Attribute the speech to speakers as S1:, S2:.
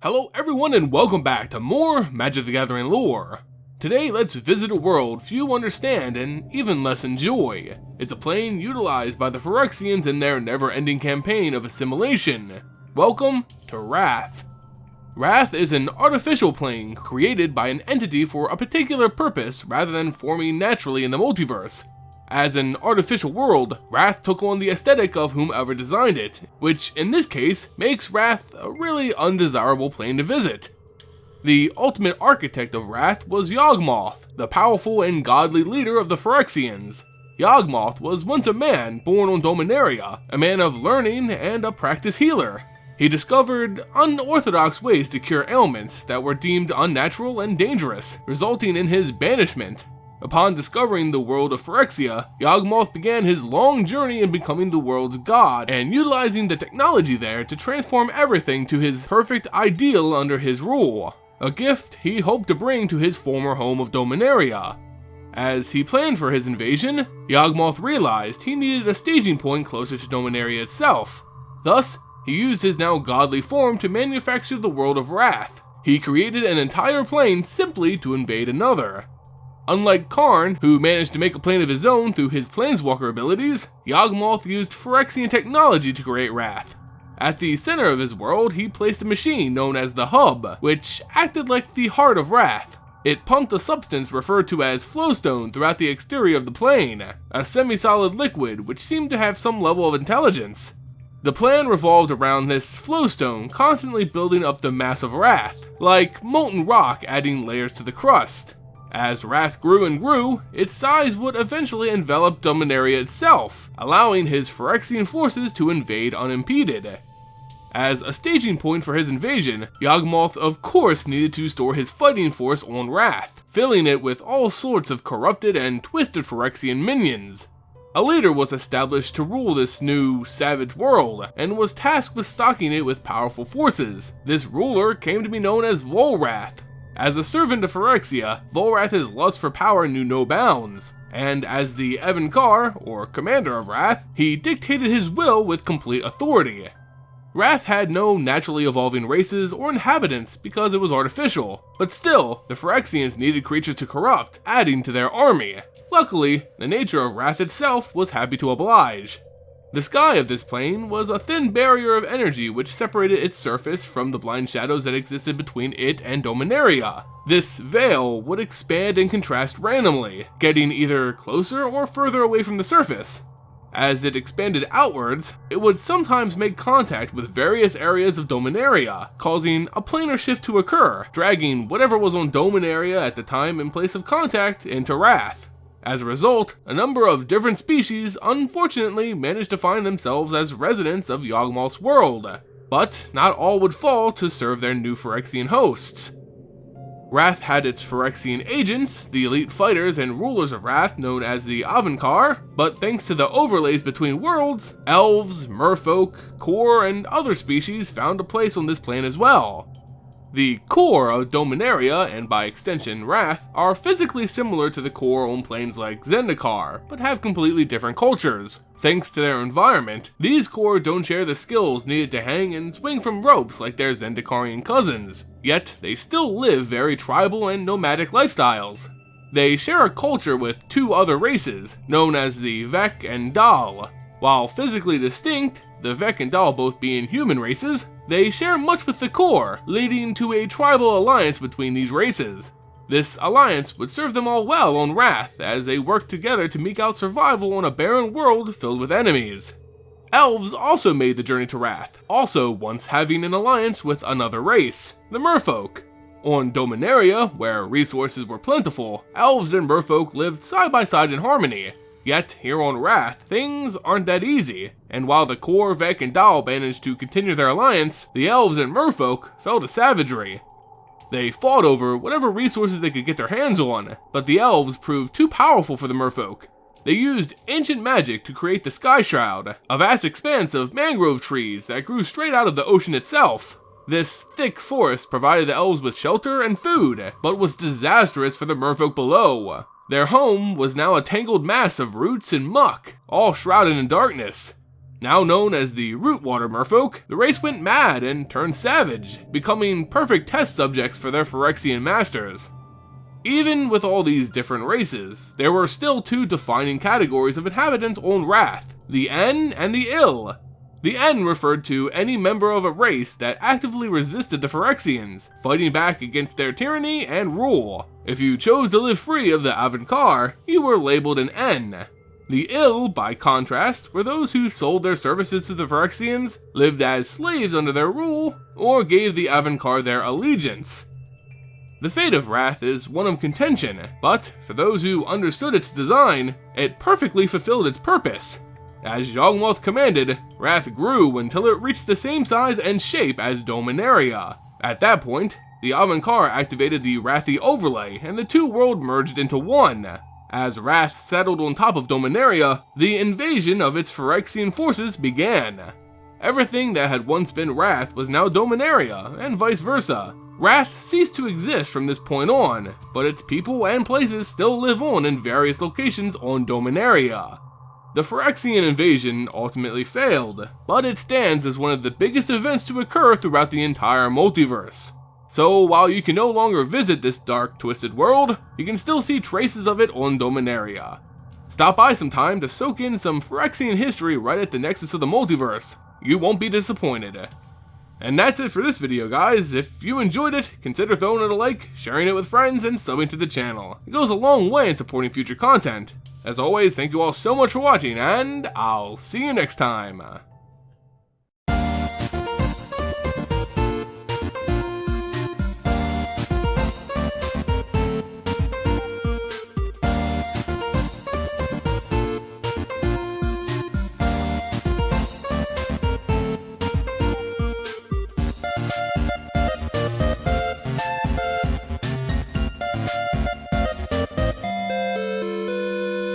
S1: Hello everyone and welcome back to more Magic the Gathering lore. Today let's visit a world few understand and even less enjoy. It's a plane utilized by the Phyrexians in their never-ending campaign of assimilation. Welcome to Rath. Rath is an artificial plane created by an entity for a particular purpose rather than forming naturally in the multiverse. As an artificial world, Rath took on the aesthetic of whomever designed it, which in this case makes Rath a really undesirable plane to visit. The ultimate architect of Rath was Yawgmoth, the powerful and godly leader of the Phyrexians. Yawgmoth was once a man born on Dominaria, a man of learning and a practiced healer. He discovered unorthodox ways to cure ailments that were deemed unnatural and dangerous, resulting in his banishment. Upon discovering the world of Phyrexia, Yawgmoth began his long journey in becoming the world's god, and utilizing the technology there to transform everything to his perfect ideal under his rule, a gift he hoped to bring to his former home of Dominaria. As he planned for his invasion, Yawgmoth realized he needed a staging point closer to Dominaria itself. Thus, he used his now godly form to manufacture the world of Rath. He created an entire plane simply to invade another. Unlike Karn, who managed to make a plane of his own through his planeswalker abilities, Yawgmoth used Phyrexian technology to create Rath. At the center of his world, he placed a machine known as the Hub, which acted like the heart of Rath. It pumped a substance referred to as flowstone throughout the exterior of the plane, a semi-solid liquid which seemed to have some level of intelligence. The plan revolved around this flowstone constantly building up the mass of Rath, like molten rock adding layers to the crust. As Rath grew and grew, its size would eventually envelop Dominaria itself, allowing his Phyrexian forces to invade unimpeded. As a staging point for his invasion, Yawgmoth of course needed to store his fighting force on Rath, filling it with all sorts of corrupted and twisted Phyrexian minions. A leader was established to rule this new, savage world, and was tasked with stocking it with powerful forces. This ruler came to be known as Volrath. As a servant of Phyrexia, Volrath's lust for power knew no bounds, and as the Evankar, or commander of Rath, he dictated his will with complete authority. Rath had no naturally evolving races or inhabitants because it was artificial, but still, the Phyrexians needed creatures to corrupt, adding to their army. Luckily, the nature of Rath itself was happy to oblige. The sky of this plane was a thin barrier of energy which separated its surface from the blind shadows that existed between it and Dominaria. This veil would expand and contrast randomly, getting either closer or further away from the surface. As it expanded outwards, it would sometimes make contact with various areas of Dominaria, causing a planar shift to occur, dragging whatever was on Dominaria at the time in place of contact into Rath. As a result, a number of different species unfortunately managed to find themselves as residents of Yawgmoth's world, but not all would fall to serve their new Phyrexian hosts. Rath had its Phyrexian agents, the elite fighters and rulers of Rath known as the Avankar, but thanks to the overlays between worlds, Elves, Merfolk, Core, and other species found a place on this plane as well. The core of Dominaria, and by extension Rath, are physically similar to the core on planes like Zendikar, but have completely different cultures. Thanks to their environment, these core don't share the skills needed to hang and swing from ropes like their Zendikarian cousins, yet they still live very tribal and nomadic lifestyles. They share a culture with two other races, known as the Vek and Dal. While physically distinct, the Vek and Dal both being human races, they share much with the core, leading to a tribal alliance between these races. This alliance would serve them all well on Rath as they worked together to eke out survival on a barren world filled with enemies. Elves also made the journey to Rath, also once having an alliance with another race, the Merfolk. On Dominaria, where resources were plentiful, Elves and Merfolk lived side by side in harmony. Yet, here on Rath, things aren't that easy, and while the core, Vek, and Dal managed to continue their alliance, the Elves and Merfolk fell to savagery. They fought over whatever resources they could get their hands on, but the Elves proved too powerful for the Merfolk. They used ancient magic to create the Sky Shroud, a vast expanse of mangrove trees that grew straight out of the ocean itself. This thick forest provided the Elves with shelter and food, but was disastrous for the Merfolk below. Their home was now a tangled mass of roots and muck, all shrouded in darkness. Now known as the Rootwater Merfolk, the race went mad and turned savage, becoming perfect test subjects for their Phyrexian masters. Even with all these different races, there were still two defining categories of inhabitants on Rath, the En and the Ill. The En referred to any member of a race that actively resisted the Phyrexians, fighting back against their tyranny and rule. If you chose to live free of the Avankar, you were labeled an En. The Ill, by contrast, were those who sold their services to the Phyrexians, lived as slaves under their rule, or gave the Avankar their allegiance. The fate of Rath is one of contention, but for those who understood its design, it perfectly fulfilled its purpose. As Yawgmoth commanded, Rath grew until it reached the same size and shape as Dominaria. At that point, the Avankar activated the Rathi overlay and the two worlds merged into one. As Rath settled on top of Dominaria, the invasion of its Phyrexian forces began. Everything that had once been Rath was now Dominaria, and vice versa. Rath ceased to exist from this point on, but its people and places still live on in various locations on Dominaria. The Phyrexian invasion ultimately failed, but it stands as one of the biggest events to occur throughout the entire multiverse. So while you can no longer visit this dark, twisted world, you can still see traces of it on Dominaria. Stop by sometime to soak in some Phyrexian history right at the nexus of the multiverse. You won't be disappointed. And that's it for this video, guys. If you enjoyed it, consider throwing it a like, sharing it with friends, and subbing to the channel. It goes a long way in supporting future content. As always, thank you all so much for watching, and I'll see you next time.